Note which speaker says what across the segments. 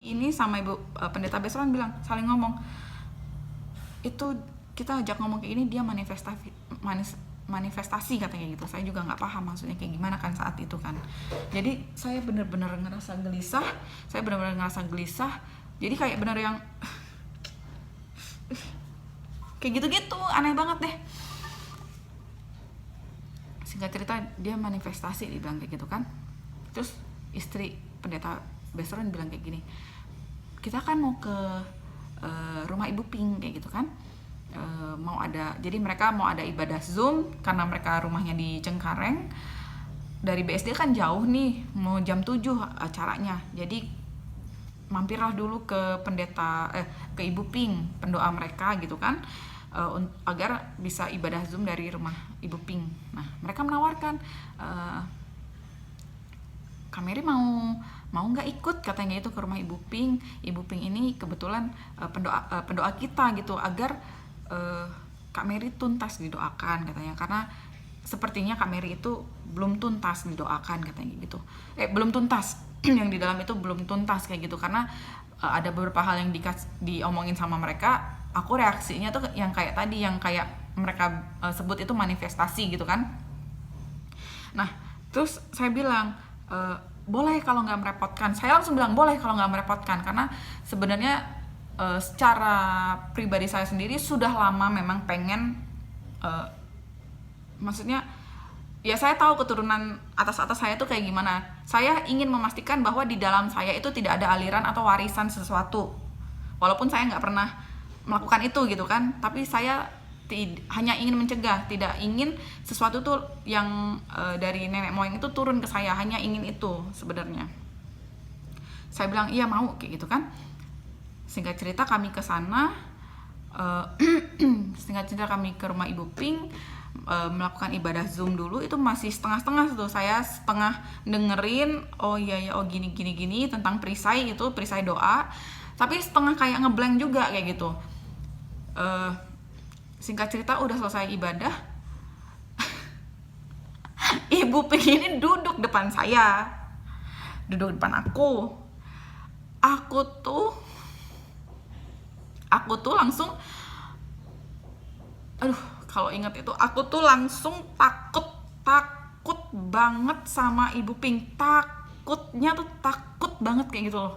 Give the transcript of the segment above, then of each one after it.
Speaker 1: ini sama ibu pendeta Besron bilang, saling ngomong, itu kita ajak ngomong kayak gini, dia manifestasi katanya gitu. Saya juga nggak paham maksudnya kayak gimana kan saat itu kan. Jadi saya bener-bener ngerasa gelisah, jadi kayak bener yang kayak gitu-gitu, aneh banget deh. Singkat cerita dia manifestasi, dibilang kayak gitu kan. Terus istri pendeta Besron bilang kayak gini, kita kan mau ke rumah Ibu Pink kayak gitu kan, jadi mereka mau ada ibadah Zoom karena mereka rumahnya di Cengkareng. Dari BSD kan jauh nih, mau jam 7 acaranya, jadi mampirlah dulu ke ke Ibu Pink, pendoa mereka gitu kan, agar bisa ibadah Zoom dari rumah Ibu Pink. Nah mereka menawarkan, Kak Mary mau nggak ikut katanya itu ke rumah Ibu Pink. Ibu Pink ini kebetulan pendoa kita gitu, agar Kak Mary tuntas didoakan katanya, karena sepertinya Kak Mary itu belum tuntas didoakan katanya gitu. Belum tuntas yang di dalam itu belum tuntas kayak gitu, karena ada beberapa hal yang diomongin sama mereka. Aku reaksinya tuh yang kayak tadi, yang kayak mereka sebut itu manifestasi gitu kan. Nah terus saya bilang, boleh kalau nggak merepotkan. Saya langsung bilang boleh kalau nggak merepotkan, karena sebenarnya secara pribadi saya sendiri sudah lama memang pengen, maksudnya ya saya tahu keturunan atas saya tuh kayak gimana. Saya ingin memastikan bahwa di dalam saya itu tidak ada aliran atau warisan sesuatu, walaupun saya nggak pernah melakukan itu gitu kan. Tapi saya hanya ingin mencegah, tidak ingin sesuatu tuh yang dari nenek moyang itu turun ke saya, hanya ingin itu sebenarnya. Saya bilang iya mau kayak gitu kan. Singkat cerita kami ke sana, kami ke rumah Ibu Pink, melakukan ibadah Zoom dulu. Itu masih setengah-setengah tuh, saya setengah dengerin, oh iya oh gini tentang perisai doa, tapi setengah kayak ngeblank juga kayak gitu. Singkat cerita udah selesai ibadah, Ibu Pink ini duduk depan saya, duduk depan aku. Aku tuh langsung, aduh kalau ingat itu, aku tuh langsung takut banget sama Ibu Pink. Takutnya tuh takut banget kayak gitu loh.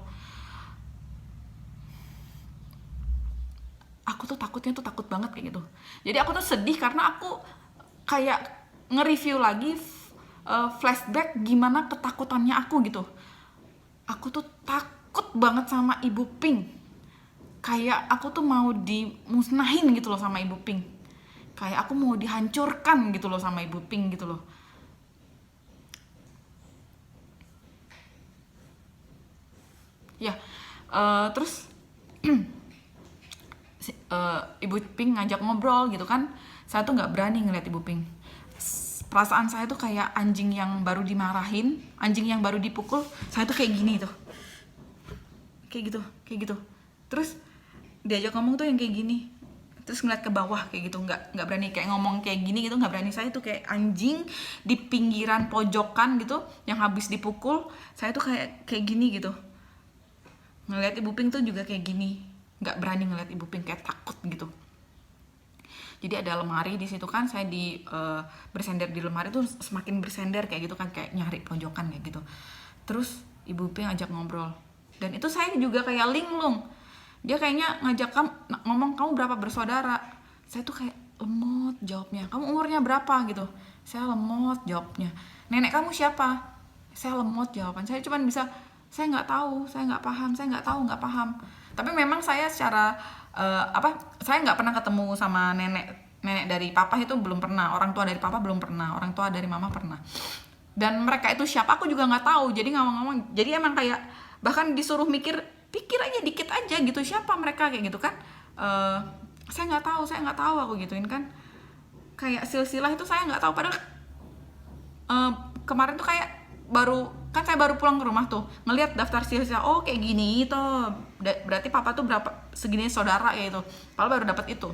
Speaker 1: Aku tuh takutnya tuh takut banget kayak gitu. Jadi aku tuh sedih karena aku kayak nge-review lagi, flashback gimana ketakutannya aku gitu. Aku tuh takut banget sama Ibu Pink. Kayak aku tuh mau dimusnahin gitu loh sama Ibu Pink. Kayak aku mau dihancurkan gitu loh sama Ibu Pink gitu loh. Ya, terus Ibu Pink ngajak ngobrol gitu kan. Saya tuh nggak berani ngeliat Ibu Pink. Perasaan saya tuh kayak anjing yang baru dimarahin, anjing yang baru dipukul. Saya tuh kayak gini tuh, kayak gitu. Terus diajak ngomong tuh yang kayak gini, terus ngeliat ke bawah kayak gitu, nggak berani kayak ngomong kayak gini gitu, nggak berani. Saya tuh kayak anjing di pinggiran pojokan gitu yang habis dipukul. Saya tuh kayak gini gitu. Ngeliat Ibu Pink tuh juga kayak gini, nggak berani ngeliat Ibu Pink, kayak takut gitu. Jadi ada lemari di situ kan, saya bersender di lemari tuh, semakin bersender kayak gitu kan, kayak nyari pojokan kayak gitu. Terus Ibu Pink ajak ngobrol, dan itu saya juga kayak linglung. Dia kayaknya ngajak ngomong, kamu berapa bersaudara? Saya tuh kayak lemot jawabnya. Kamu umurnya berapa gitu? Saya lemot jawabnya. Nenek kamu siapa? Saya lemot jawaban. Saya cuma bisa, saya nggak tahu, saya nggak paham, saya nggak tahu, nggak paham. Tapi memang saya secara saya nggak pernah ketemu sama nenek dari papa itu, belum pernah. Orang tua dari papa belum pernah, orang tua dari mama pernah. Dan mereka itu siapa aku juga nggak tahu. Jadi ngomong-ngomong, jadi emang kayak bahkan disuruh pikir aja dikit aja gitu, siapa mereka kayak gitu kan. Saya nggak tahu aku gituin kan. Kayak silsilah itu saya nggak tahu, padahal kemarin tuh kayak saya baru pulang ke rumah tuh ngelihat daftar silsilah, oh kayak gini tuh, berarti papa tuh berapa segini saudara kayak itu, padahal baru dapat itu.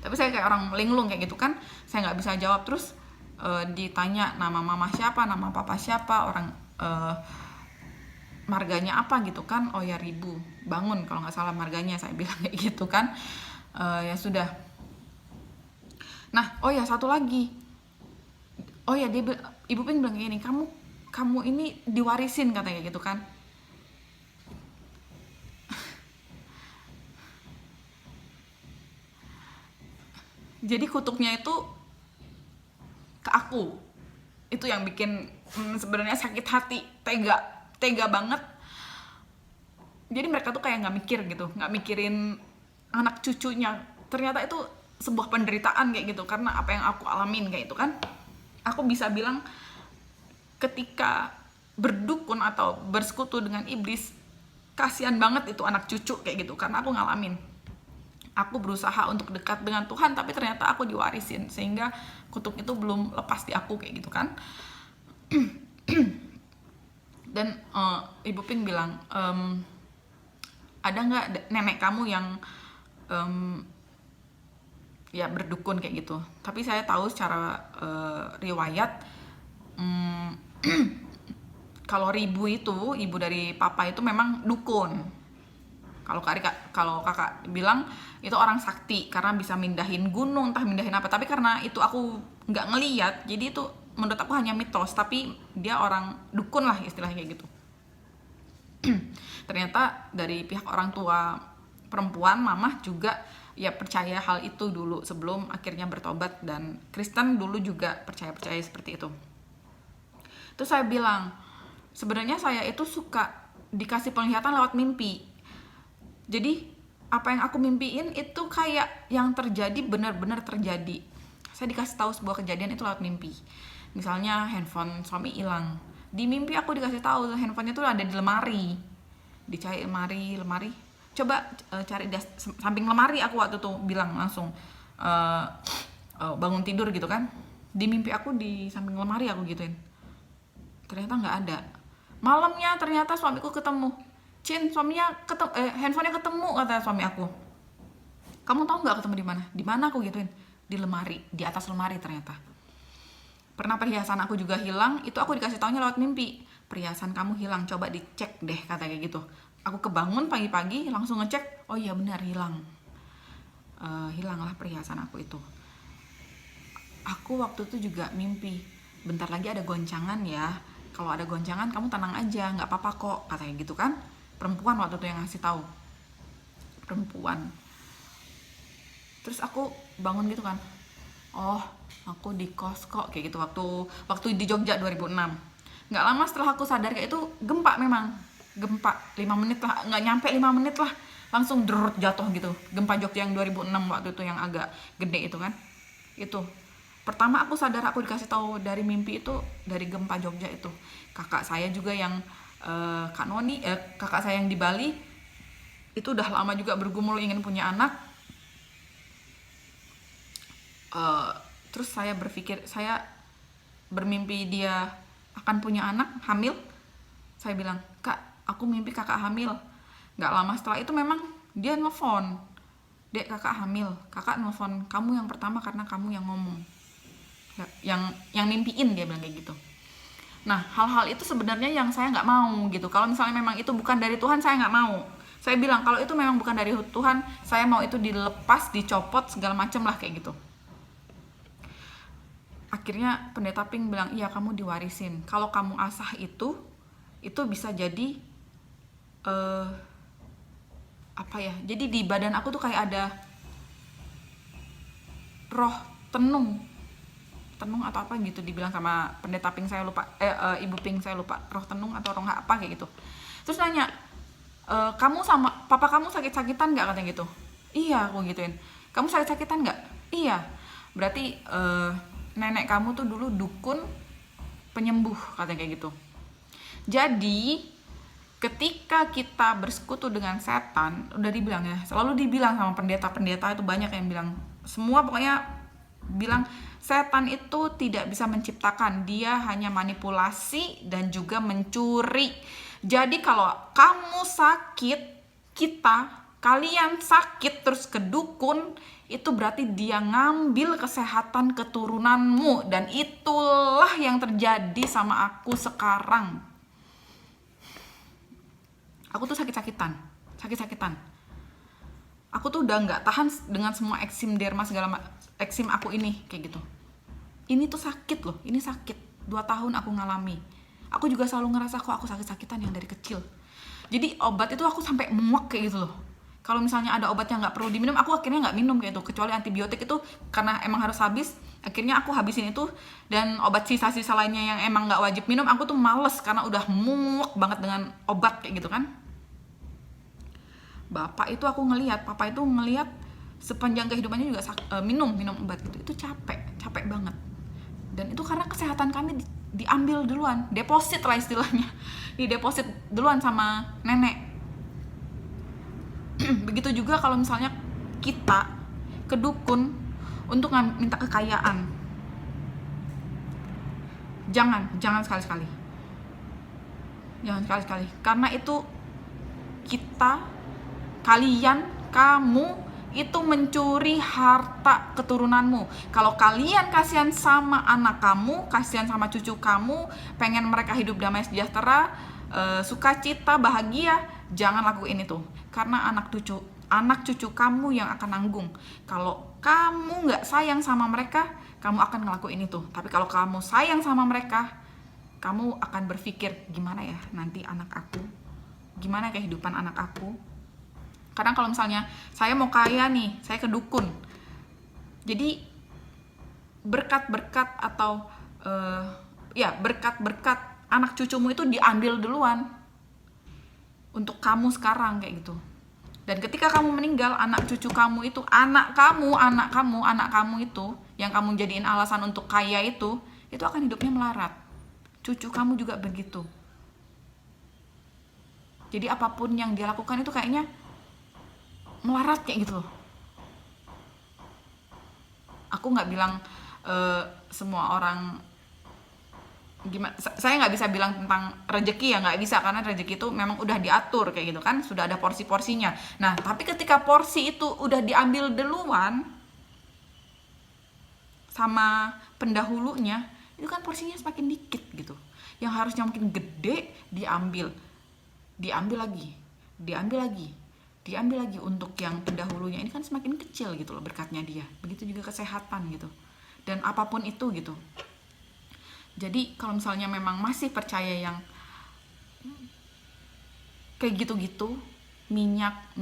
Speaker 1: Tapi saya kayak orang linglung kayak gitu kan, saya nggak bisa jawab. Terus ditanya nama mama siapa, nama papa siapa, orang marganya apa gitu kan. Oh ya, Ribu Bangun kalau nggak salah marganya, saya bilang kayak gitu kan. Ya sudah. Nah, oh ya satu lagi, oh ya Ibu Pink bilang gini, kamu ini diwarisin katanya gitu kan. Jadi kutuknya itu ke aku, itu yang bikin sebenarnya sakit hati, tega banget. Jadi mereka tuh kayak nggak mikir gitu, nggak mikirin anak cucunya. Ternyata itu sebuah penderitaan kayak gitu, karena apa yang aku alamin kayak itu kan. Aku bisa bilang ketika berdukun atau bersekutu dengan iblis, kasihan banget itu anak cucu kayak gitu, karena aku ngalamin. Aku berusaha untuk dekat dengan Tuhan, tapi ternyata aku diwarisin, sehingga kutuk itu belum lepas di aku kayak gitu kan. Dan Ibu Pink bilang, ada nggak nenek kamu yang ya berdukun kayak gitu. Tapi saya tahu secara riwayat, kalau Ribu itu, ibu dari papa itu memang dukun. Kalau kakak bilang itu orang sakti karena bisa mindahin gunung, entah mindahin apa. Tapi karena itu aku nggak ngeliat, jadi itu menurut aku hanya mitos. Tapi dia orang dukun lah istilahnya kayak gitu. Ternyata dari pihak orang tua perempuan, mamah juga ya percaya hal itu dulu sebelum akhirnya bertobat, dan Kristen dulu juga percaya seperti itu. Terus saya bilang, sebenarnya saya itu suka dikasih penglihatan lewat mimpi. Jadi apa yang aku mimpiin itu kayak yang terjadi, benar-benar terjadi. Saya dikasih tahu sebuah kejadian itu lewat mimpi. Misalnya handphone suami hilang, di mimpi aku dikasih tahu handphonenya tuh ada di lemari. Dicari lemari. Coba cari di samping lemari, aku waktu tuh bilang langsung bangun tidur gitu kan. Di mimpi aku di samping lemari aku gituin. Ternyata nggak ada. Malamnya ternyata suamiku ketemu. Cin, handphonenya ketemu, kata suami aku. Kamu tahu nggak ketemu di mana? Di mana aku gituin? Di lemari, di atas lemari ternyata. Pernah perhiasan aku juga hilang, itu aku dikasih taunya lewat mimpi. Perhiasan kamu hilang, coba dicek deh, kata kayak gitu. Aku kebangun pagi-pagi langsung ngecek, oh iya benar hilang. Hilanglah perhiasan aku itu. Aku waktu itu juga mimpi, bentar lagi ada goncangan ya. Kalau ada goncangan kamu tenang aja, nggak apa-apa kok, katanya gitu kan. Perempuan waktu itu yang ngasih tahu, perempuan. Terus aku bangun gitu kan, oh aku di kos kok kayak gitu, waktu di Jogja 2006. Nggak lama setelah aku sadar kayak itu gempa, memang gempa 5 menit lah, nggak nyampe 5 menit lah langsung derut jatuh gitu. Gempa Jogja yang 2006 waktu itu yang agak gede itu kan. Itu pertama aku sadar, aku dikasih tahu dari mimpi itu dari gempa Jogja itu. Kakak saya juga yang Kak Noni, kakak saya yang di Bali itu udah lama juga bergumul ingin punya anak. Terus saya berpikir, saya bermimpi dia akan punya anak, hamil. Saya bilang, Kak, aku mimpi kakak hamil. Gak lama setelah itu memang dia nelfon, Dek, kakak hamil. Kakak nelfon kamu yang pertama karena kamu yang ngomong, yang mimpiin, dia bilang kayak gitu. Nah, hal-hal itu sebenarnya yang saya nggak mau gitu. Kalau misalnya memang itu bukan dari Tuhan, saya nggak mau. Saya bilang kalau itu memang bukan dari Tuhan, saya mau itu dilepas, dicopot, segala macem lah kayak gitu. Akhirnya pendeta Pink bilang, iya kamu diwarisin. Kalau kamu asah itu bisa jadi apa ya? Jadi di badan aku tuh kayak ada roh tenung atau apa gitu dibilang sama pendeta Pink, saya lupa, Ibu Pink saya lupa, roh tenung atau roh apa kayak gitu. Terus nanya, kamu sama papa kamu sakit-sakitan nggak, katanya gitu. Iya, aku gituin. Kamu sakit-sakitan nggak? Iya. Berarti nenek kamu tuh dulu dukun penyembuh, katanya kayak gitu. Jadi ketika kita bersekutu dengan setan, udah dibilang ya, selalu dibilang sama pendeta-pendeta itu, banyak yang bilang, semua pokoknya bilang setan itu tidak bisa menciptakan, dia hanya manipulasi dan juga mencuri. Jadi kalau kamu sakit, kalian sakit terus ke dukun, itu berarti dia ngambil kesehatan keturunanmu. Dan itulah yang terjadi sama aku sekarang. Aku tuh sakit-sakitan. Aku tuh udah nggak tahan dengan semua eksim derma eksim aku ini kayak gitu. Ini tuh sakit loh, ini sakit. 2 tahun aku ngalami. Aku juga selalu ngerasa kok aku sakit-sakitan yang dari kecil. Jadi obat itu aku sampai muak kayak gitu loh. Kalau misalnya ada obat yang nggak perlu diminum, aku akhirnya nggak minum kayak itu. Kecuali antibiotik itu karena emang harus habis, akhirnya aku habisin itu. Dan obat sisa-sisa lainnya yang emang nggak wajib minum, aku tuh males karena udah muak banget dengan obat kayak gitu kan. Papa itu ngelihat sepanjang kehidupannya juga minum obat gitu. Itu capek banget. Dan itu karena kesehatan kami diambil duluan, deposit lah istilahnya. Dideposit duluan sama nenek. Begitu juga kalau misalnya kita ke dukun untuk minta kekayaan. Jangan sekali-sekali. Karena itu kamu itu mencuri harta keturunanmu. Kalau kalian kasihan sama anak kamu, kasihan sama cucu kamu, pengen mereka hidup damai sejahtera, sukacita, bahagia, jangan lakuin itu. Karena anak cucu kamu yang akan nanggung. Kalau kamu nggak sayang sama mereka, kamu akan ngelakuin itu. Tapi kalau kamu sayang sama mereka, kamu akan berpikir, gimana ya nanti anak aku, gimana kehidupan anak aku. Karena kalau misalnya saya mau kaya nih, saya ke dukun, jadi berkat-berkat atau berkat-berkat anak cucumu itu diambil duluan untuk kamu sekarang kayak gitu. Dan ketika kamu meninggal, anak cucu kamu itu, anak kamu itu yang kamu jadiin alasan untuk kaya itu akan hidupnya melarat. Cucu kamu juga begitu. Jadi apapun yang dia lakukan itu kayaknya melarat kayak gitu loh. Aku nggak bilang semua orang gimana, saya nggak bisa bilang tentang rezeki ya, nggak bisa, karena rezeki itu memang udah diatur kayak gitu kan, sudah ada porsi-porsinya. Nah tapi ketika porsi itu udah diambil duluan sama pendahulunya, itu kan porsinya semakin dikit gitu. Yang harusnya mungkin gede diambil lagi untuk yang pendahulunya ini kan semakin kecil gitu loh berkatnya dia. Begitu juga kesehatan gitu, dan apapun itu gitu. Jadi kalau misalnya memang masih percaya yang kayak gitu-gitu, minyak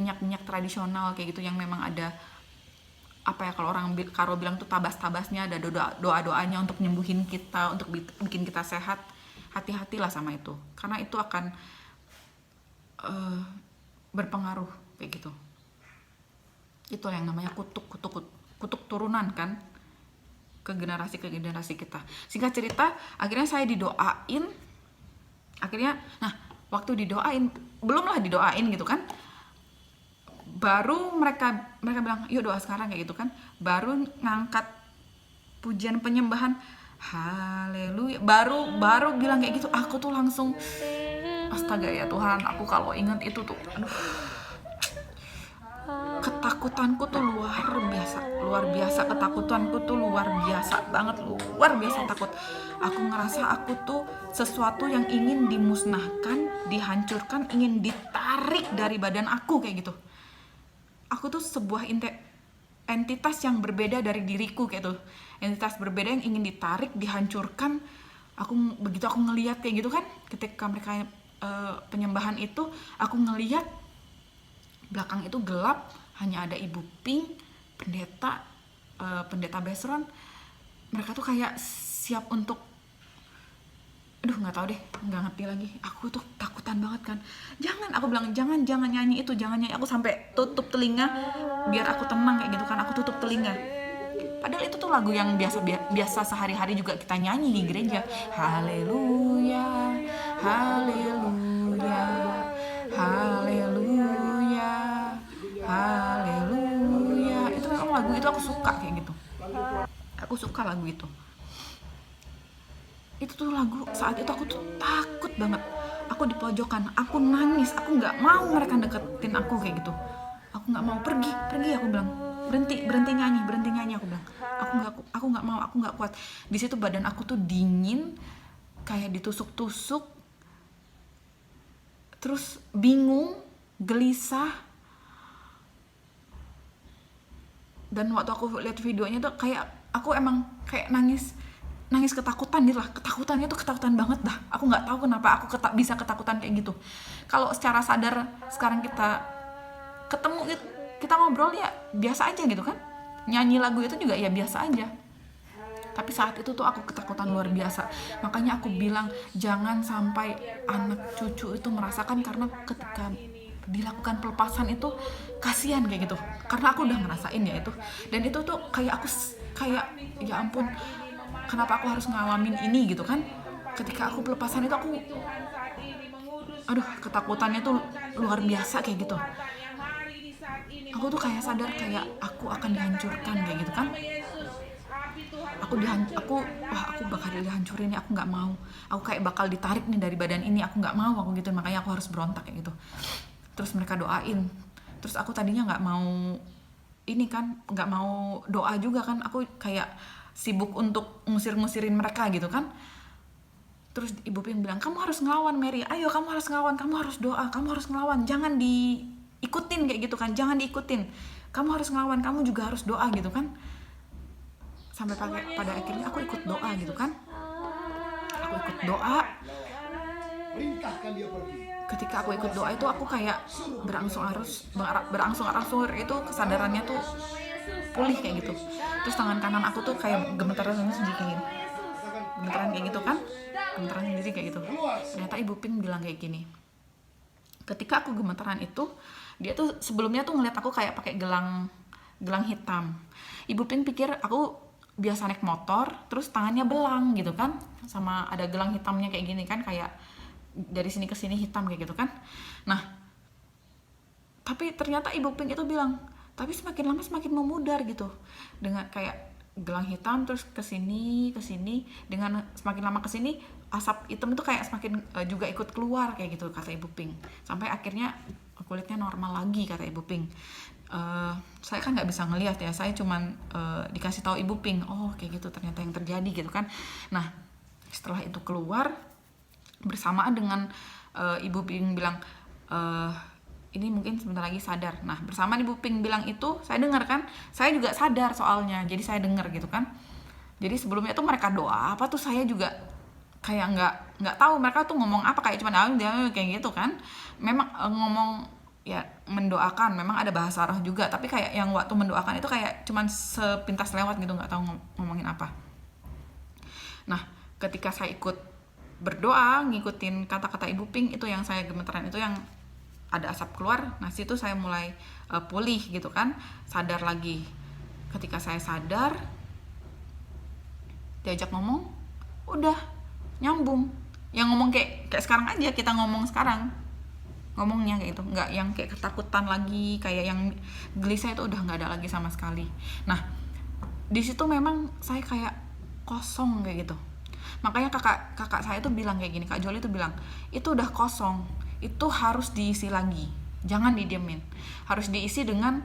Speaker 1: tradisional kayak gitu yang memang ada kalau orang Karo bilang tuh tabas-tabasnya, ada doa-doanya untuk nyembuhin kita, untuk bikin kita sehat, hati-hatilah sama itu, karena itu akan berpengaruh kayak gitu. Itu yang namanya kutuk turunan kan, ke generasi kita. Singkat cerita, akhirnya saya didoain. Waktu belumlah didoain gitu kan, baru mereka bilang yuk doa sekarang kayak gitu kan, baru ngangkat pujian penyembahan haleluya, baru bilang kayak gitu, aku tuh langsung astaga ya Tuhan, aku kalau ingat itu tuh ketakutanku tuh luar biasa takut. Aku ngerasa aku tuh sesuatu yang ingin dimusnahkan, dihancurkan, ingin ditarik dari badan aku kayak gitu. Aku tuh sebuah entitas yang berbeda dari diriku kayak tuh, entitas berbeda yang ingin ditarik, dihancurkan. Begitu aku ngelihat kayak gitu kan, ketika mereka penyembahan itu, aku ngelihat belakang itu gelap, hanya ada Ibu Pink, pendeta Besron. Mereka tuh kayak siap untuk, nggak tahu deh, nggak ngerti lagi. Aku tuh takutan banget kan. Aku bilang jangan nyanyi itu, jangan nyanyi. Aku sampai tutup telinga biar aku tenang kayak gitu kan. Aku tutup telinga. Padahal itu tuh lagu yang biasa sehari-hari juga kita nyanyi di gereja. Haleluya, haleluya, haleluya, haleluya. Itu memang lagu itu aku suka kayak gitu. Aku suka lagu itu. Itu tuh lagu, saat itu aku tuh takut banget. Aku di pojokan, aku nangis, aku nggak mau mereka deketin aku kayak gitu. Aku nggak mau, pergi, aku bilang, berhenti nyanyi, aku bilang, aku nggak mau, aku nggak kuat. Di situ badan aku tuh dingin, kayak ditusuk-tusuk, terus bingung, gelisah. Dan waktu aku lihat videonya tuh kayak aku emang kayak nangis ketakutan gitu lah. Ketakutannya tuh ketakutan banget dah. Aku nggak tahu kenapa aku bisa ketakutan kayak gitu. Kalau secara sadar sekarang kita ketemu gitu, kita ngobrol ya biasa aja gitu kan, nyanyi lagu itu juga ya biasa aja. Tapi saat itu tuh aku ketakutan luar biasa. Makanya aku bilang jangan sampai anak cucu itu merasakan, karena ketika dilakukan pelepasan itu kasihan kayak gitu. Karena aku udah ngerasain ya itu. Dan itu tuh kayak aku kayak ya ampun, kenapa aku harus ngalamin ini gitu kan. Ketika aku pelepasan itu aku ketakutannya tuh luar biasa kayak gitu. Aku tuh kayak sadar kayak aku akan dihancurkan kayak gitu kan. Aku bakal dihancurin nih, aku nggak mau. Aku kayak bakal ditarik nih dari badan ini, aku nggak mau, aku gitu. Makanya aku harus berontak kayak gitu. Terus mereka doain. Terus aku tadinya nggak mau ini kan, nggak mau doa juga kan. Aku kayak sibuk untuk ngusir-ngusirin mereka gitu kan. Terus Ibu Ping bilang, kamu harus ngelawan Mary, ayo kamu harus ngelawan, kamu harus doa, kamu harus ngelawan, jangan diikutin kayak gitu kan, jangan diikutin, kamu harus ngelawan, kamu juga harus doa gitu kan. Sampai pada akhirnya aku ikut doa gitu kan. Aku ikut doa. Ketika aku ikut doa itu aku kayak berangsur-angsur itu kesadarannya tuh pulih kayak gitu. Terus tangan kanan aku tuh kayak gemetaran sendiri kayak gini. Gemetaran kayak gitu kan. Gemetaran sendiri kayak gitu. Ternyata Ibu Ping bilang kayak gini. Ketika aku gemetaran itu, dia tuh sebelumnya tuh ngeliat aku kayak pakai gelang hitam. Ibu Ping pikir aku biasa naik motor, terus tangannya belang gitu kan, sama ada gelang hitamnya kayak gini kan, kayak dari sini ke sini hitam kayak gitu kan. Nah, tapi ternyata Ibu Ping itu bilang, tapi semakin lama semakin memudar gitu, dengan kayak gelang hitam terus ke sini, dengan semakin lama ke sini asap hitam itu kayak semakin juga ikut keluar kayak gitu, kata Ibu Ping. Sampai akhirnya kulitnya normal lagi, kata Ibu Ping. Saya kan nggak bisa ngelihat ya, saya cuman dikasih tahu Ibu Ping, oh kayak gitu ternyata yang terjadi gitu kan. Nah, setelah itu keluar bersamaan dengan Ibu Ping bilang ini mungkin sebentar lagi sadar. Nah, bersamaan Ibu Ping bilang itu, saya dengar kan, saya juga sadar soalnya, jadi saya dengar gitu kan. Jadi sebelumnya tuh mereka doa apa tuh saya juga kayak nggak tahu mereka tuh ngomong apa, kayak cuman kayak gitu kan. Memang ngomong ya mendoakan, memang ada bahasa roh juga, tapi kayak yang waktu mendoakan itu kayak cuman sepintas lewat gitu, nggak tahu ngomongin apa. Nah, ketika saya ikut berdoa ngikutin kata-kata Ibu Ping itu, yang saya gemetaran itu yang ada asap keluar, nah situ saya mulai pulih gitu kan, sadar lagi. Ketika saya sadar, diajak ngomong, udah nyambung, yang ngomong kayak sekarang aja kita ngomong sekarang, ngomongnya kayak gitu, nggak yang kayak ketakutan lagi, kayak yang gelisah itu udah nggak ada lagi sama sekali. Nah, di situ memang saya kayak kosong kayak gitu. Makanya kakak saya tuh bilang kayak gini, Kak Joli tuh bilang, itu udah kosong, itu harus diisi lagi, jangan didiemin, harus diisi dengan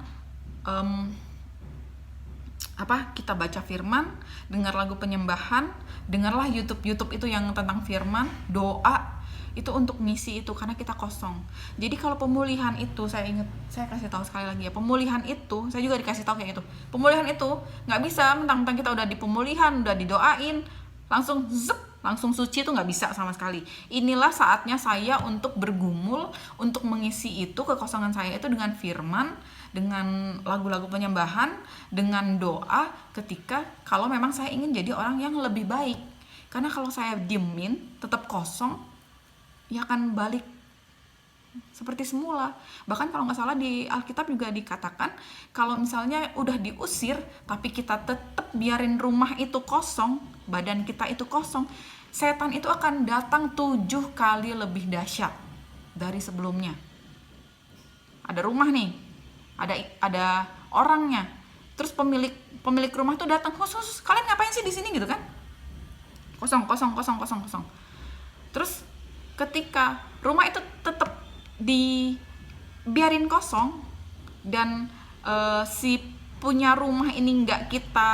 Speaker 1: kita baca firman, dengar lagu penyembahan, dengarlah YouTube itu yang tentang firman, doa. Itu untuk ngisi itu, karena kita kosong. Jadi kalau pemulihan itu, saya kasih tahu sekali lagi ya, pemulihan itu saya juga dikasih tahu kayak gitu. Pemulihan itu nggak bisa mentang-mentang kita udah di pemulihan, udah didoain langsung suci, itu nggak bisa sama sekali. Inilah saatnya saya untuk bergumul, untuk mengisi itu kekosongan saya itu dengan firman, dengan lagu-lagu penyembahan, dengan doa, ketika kalau memang saya ingin jadi orang yang lebih baik. Karena kalau saya diemin tetap kosong, ya akan balik seperti semula. Bahkan kalau nggak salah di Alkitab juga dikatakan, kalau misalnya udah diusir tapi kita tetap biarin rumah itu kosong, badan kita itu kosong, setan itu akan datang 7 kali lebih dahsyat dari sebelumnya. Ada rumah nih, ada orangnya, terus pemilik rumah tuh datang, khusus kalian ngapain sih di sini gitu kan, kosong. Terus ketika rumah itu tetap dibiarin kosong, dan si punya rumah ini nggak kita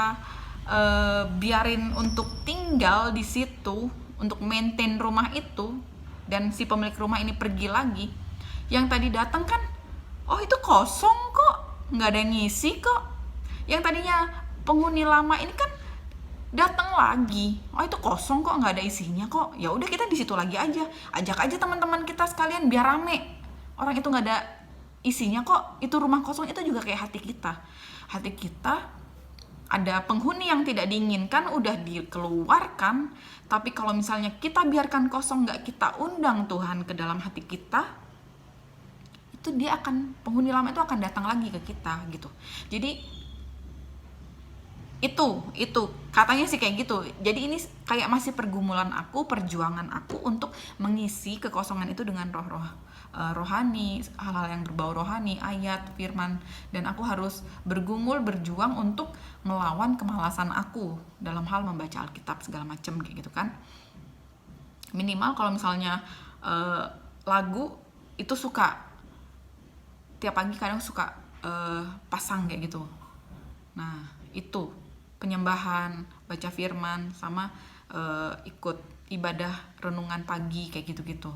Speaker 1: biarin untuk tinggal di situ, untuk maintain rumah itu, dan si pemilik rumah ini pergi lagi, Yang tadi datang kan, oh itu kosong kok, nggak ada yang ngisi kok. Yang tadinya penghuni lama ini kan datang lagi, oh itu kosong kok, nggak ada isinya kok. Ya udah, kita di situ lagi aja, ajak aja teman-teman kita sekalian biar rame. Orang itu nggak ada isinya kok, itu rumah kosong. Itu juga kayak hati kita. Hati kita ada penghuni yang tidak diinginkan, udah dikeluarkan. Tapi kalau misalnya kita biarkan kosong, nggak kita undang Tuhan ke dalam hati kita, itu dia akan, penghuni lama itu akan datang lagi ke kita gitu. Jadi itu katanya sih kayak gitu. Jadi ini kayak masih pergumulan aku, perjuangan aku untuk mengisi kekosongan itu dengan rohani, hal-hal yang berbau rohani, ayat, firman. Dan aku harus bergumul, berjuang untuk melawan kemalasan aku dalam hal membaca Alkitab segala macem kayak gitu kan. Minimal kalau misalnya lagu itu suka tiap pagi kadang suka pasang kayak gitu. Nah itu penyembahan, baca firman, sama ikut ibadah renungan pagi kayak gitu-gitu.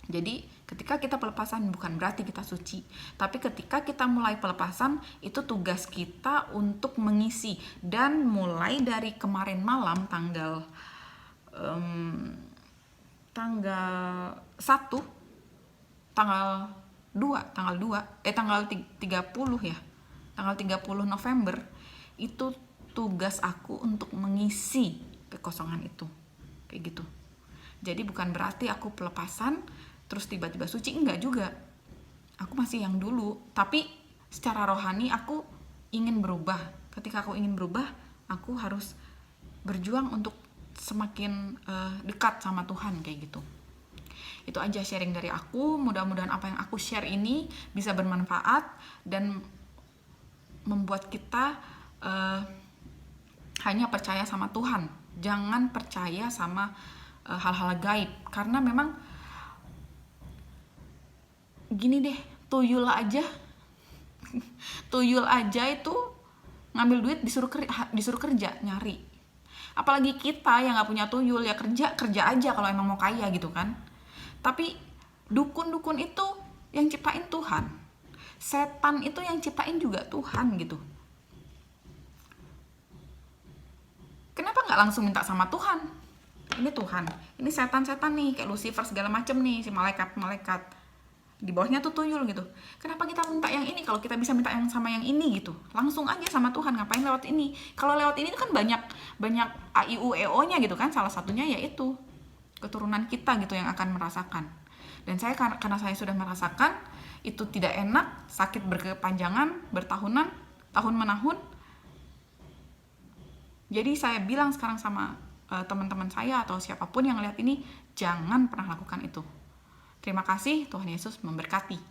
Speaker 1: Jadi ketika kita pelepasan bukan berarti kita suci, tapi ketika kita mulai pelepasan itu tugas kita untuk mengisi. Dan mulai dari kemarin malam tanggal 1, tanggal 30 ya, tanggal 30 November itu tugas aku untuk mengisi kekosongan itu kayak gitu. Jadi bukan berarti aku pelepasan terus tiba-tiba suci, enggak juga. Aku masih yang dulu, tapi secara rohani aku ingin berubah. Ketika aku ingin berubah, aku harus berjuang untuk semakin dekat sama Tuhan kayak gitu. Itu aja sharing dari aku. Mudah-mudahan apa yang aku share ini bisa bermanfaat dan membuat kita hanya percaya sama Tuhan. Jangan percaya sama hal-hal gaib. Karena memang gini deh, tuyul aja itu ngambil duit disuruh kerja nyari. Apalagi kita yang nggak punya tuyul, ya kerja aja kalau emang mau kaya gitu kan. Tapi dukun itu yang ciptain Tuhan, setan itu yang ciptain juga Tuhan gitu. Kenapa nggak langsung minta sama Tuhan? Ini Tuhan, ini setan-setan nih kayak Lucifer segala macem nih, si malaikat di bawahnya tuh tuyul gitu. Kenapa kita minta yang ini kalau kita bisa minta yang sama yang ini gitu? Langsung aja sama Tuhan, ngapain lewat ini? Kalau lewat ini kan banyak AIUEO-nya gitu kan. Salah satunya yaitu keturunan kita gitu yang akan merasakan. Dan saya karena saya sudah merasakan itu tidak enak, sakit berkepanjangan, bertahunan, tahun menahun. Jadi saya bilang sekarang sama teman-teman saya atau siapapun yang lihat ini, jangan pernah lakukan itu. Terima kasih, Tuhan Yesus memberkati.